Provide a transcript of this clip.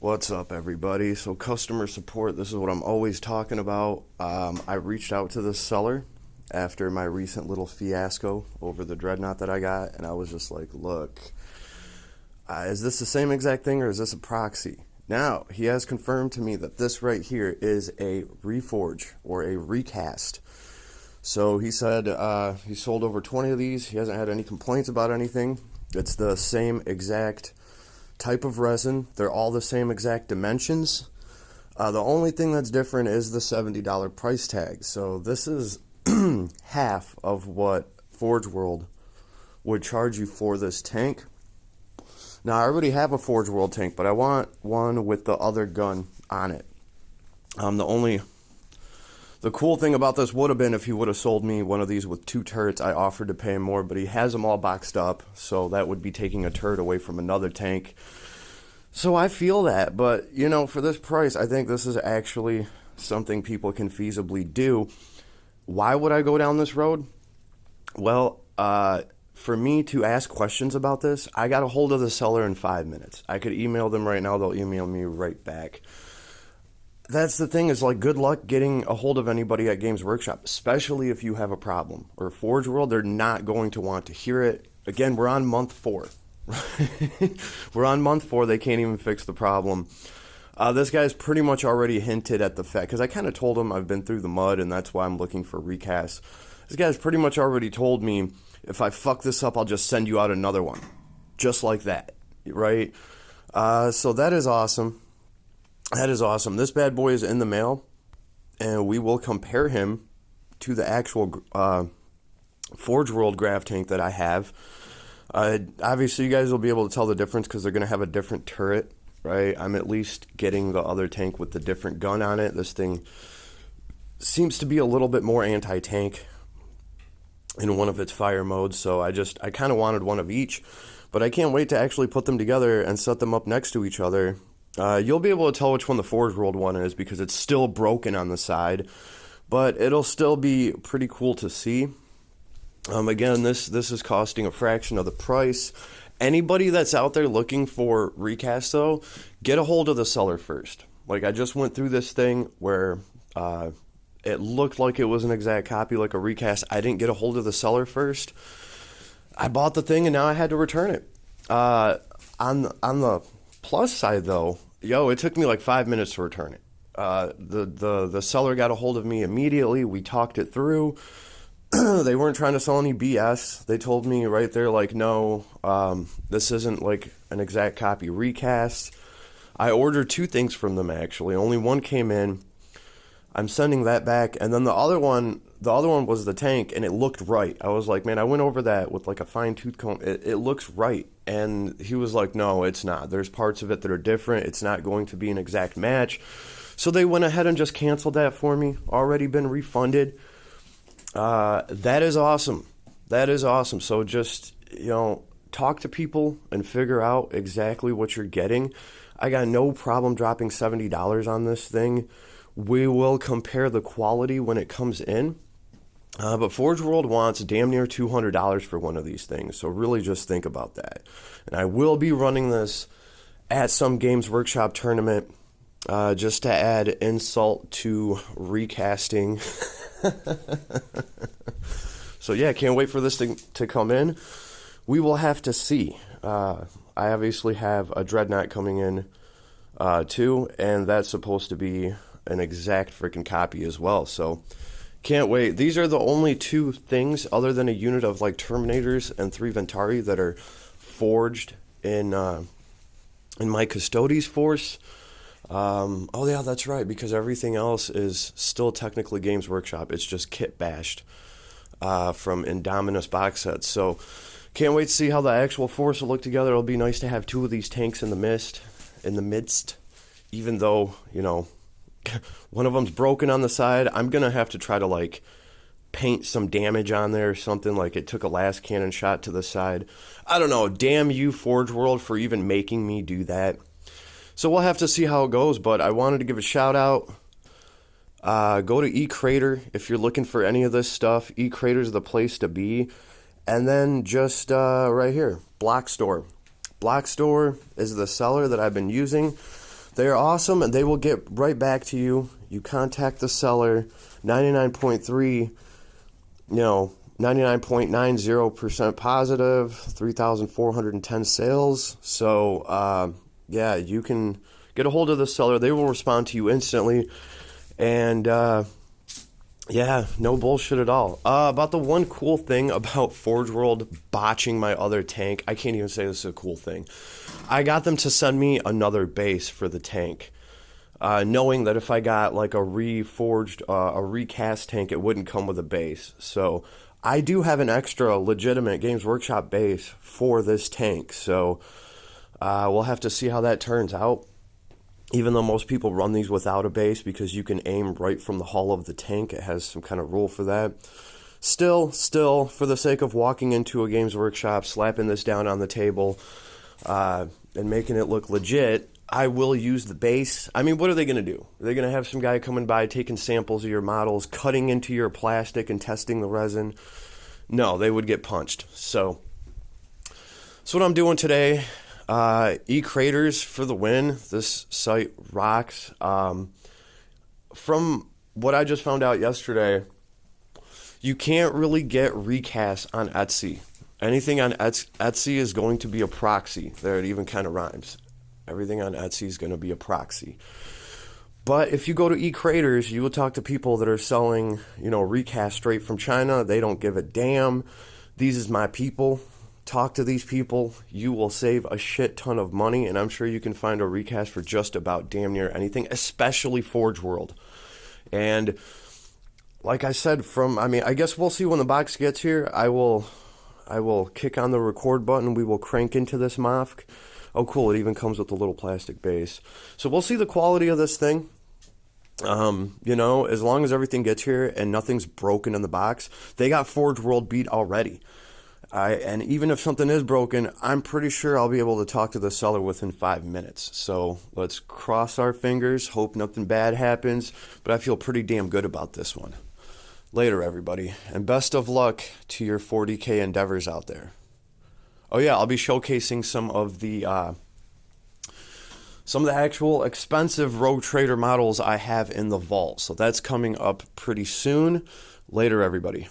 What's up, everybody? So customer support, this is what I'm always talking about. I reached out to this seller after my recent little fiasco over the dreadnought that I got, and I was just like, look, is this the same exact thing or is this a proxy? Now, he has confirmed to me that this right here is a reforge or a recast. So he said he sold over 20 of these. He hasn't had any complaints about anything. It's the same exact type of resin. They're all the same exact dimensions. The only thing that's different is the $70 price tag. So this is half of what Forge World would charge you for this tank. Now, I already have a Forge World tank, but I want one with the other gun on it. The cool thing about this would have been if he would have sold me one of these with 2 turrets. I offered to pay him more, but he has them all boxed up, so that would be taking a turret away from another tank. So I feel that, but, you know, for this price, I think this is actually something people can feasibly do. Why would I go down this road? Well, for me to ask questions about this, I got a hold of the seller in 5 minutes. I could email them right now. They'll email me right back. That's the thing, is like, good luck getting a hold of anybody at Games Workshop, especially if you have a problem. Or Forge World, they're not going to want to hear it. Again, we're on month 4. We're on month 4. They can't even fix the problem. This guy's pretty much already hinted at the fact, because I kind of told him I've been through the mud and that's why I'm looking for recasts. This guy's pretty much already told me, if I fuck this up, I'll just send you out another one. Just like that, right? So that is awesome. That is awesome. This bad boy is in the mail, and we will compare him to the actual Forge World grav tank that I have. Obviously, you guys will be able to tell the difference because they're going to have a different turret, right? I'm at least getting the other tank with the different gun on it. This thing seems to be a little bit more anti-tank in one of its fire modes, so I kind of wanted one of each, but I can't wait to actually put them together and set them up next to each other. You'll be able to tell which one the Forge World one is because it's still broken on the side, but it'll still be pretty cool to see. Again, this is costing a fraction of the price. Anybody that's out there looking for recasts, though, get a hold of the seller first. Like, I just went through this thing where it looked like it was an exact copy, like a recast. I didn't get a hold of the seller first. I bought the thing, and now I had to return it. On the plus side, though, it took me like 5 minutes to return it. The seller got a hold of me immediately. We talked it through. They weren't trying to sell any BS. They told me right there, like, no, this isn't like an exact copy recast. I ordered 2 things from them, actually. Only one came in. I'm sending that back, and then the other one was the tank, and it looked right. I was like, man, I went over that with like a fine-tooth comb. It looks right. And he was like, no, it's not. There's parts of it that are different. It's not going to be an exact match. So they went ahead and just canceled that for me. Already been refunded. That is awesome. That is awesome. So just, talk to people and figure out exactly what you're getting. I got no problem dropping $70 on this thing. We will compare the quality when it comes in. But Forge World wants damn near $200 for one of these things. So really just think about that. And I will be running this at some Games Workshop tournament just to add insult to recasting. So yeah, can't wait for this thing to come in. We will have to see. I obviously have a Dreadnought coming in too, and that's supposed to be an exact freaking copy as well. So can't wait. These are the only 2 things other than a unit of like Terminators and 3 Ventari that are forged in my Custodes force. Oh yeah, that's right, because everything else is still technically Games Workshop. It's just kit bashed from Indominus box sets. So can't wait to see how the actual force will look together. It'll be nice to have 2 of these tanks in the midst, even though, one of them's broken on the side. I'm going to have to try to, like, paint some damage on there or something, like it took a last cannon shot to the side. I don't know. Damn you, Forge World, for even making me do that. So we'll have to see how it goes, but I wanted to give a shout-out. Go to eCRATER if you're looking for any of this stuff. eCRATER's the place to be. And then just right here, Block Store. Block Store is the seller that I've been using. They're awesome, and they will get right back to you. You contact the seller, 99.3, 99.90% positive, 3,410 sales. So, yeah, you can get a hold of the seller. They will respond to you instantly. And, yeah, no bullshit at all. About the one cool thing about Forge World botching my other tank, I can't even say this is a cool thing. I got them to send me another base for the tank, knowing that if I got like a reforged, a recast tank, it wouldn't come with a base. So I do have an extra legitimate Games Workshop base for this tank. So we'll have to see how that turns out. Even though most people run these without a base because you can aim right from the hull of the tank, it has some kind of rule for that. Still, for the sake of walking into a Games Workshop, slapping this down on the table, and making it look legit, I will use the base. I mean, what are they going to do? Are they going to have some guy coming by, taking samples of your models, cutting into your plastic and testing the resin? No, they would get punched. So that's what I'm doing today. eCRATERs for the win. This site rocks. From what I just found out yesterday, you can't really get recasts on Etsy. Anything on Etsy is going to be a proxy. There, it even kind of rhymes. Everything on Etsy is going to be a proxy. But if you go to eCRATERs, you will talk to people that are selling, recast straight from China. They don't give a damn. These is my people. Talk to these people. You will save a shit ton of money, and I'm sure you can find a recast for just about damn near anything, especially Forge World. And like I said, I guess we'll see when the box gets here. I will kick on the record button. We will crank into this MOF. Oh, cool. It even comes with a little plastic base. So we'll see the quality of this thing. As long as everything gets here and nothing's broken in the box. They got Forge World beat already. And even if something is broken, I'm pretty sure I'll be able to talk to the seller within 5 minutes. So let's cross our fingers, hope nothing bad happens. But I feel pretty damn good about this one. Later, everybody. And best of luck to your 40K endeavors out there. Oh, yeah, I'll be showcasing some of the actual expensive Rogue Trader models I have in the vault. So that's coming up pretty soon. Later, everybody.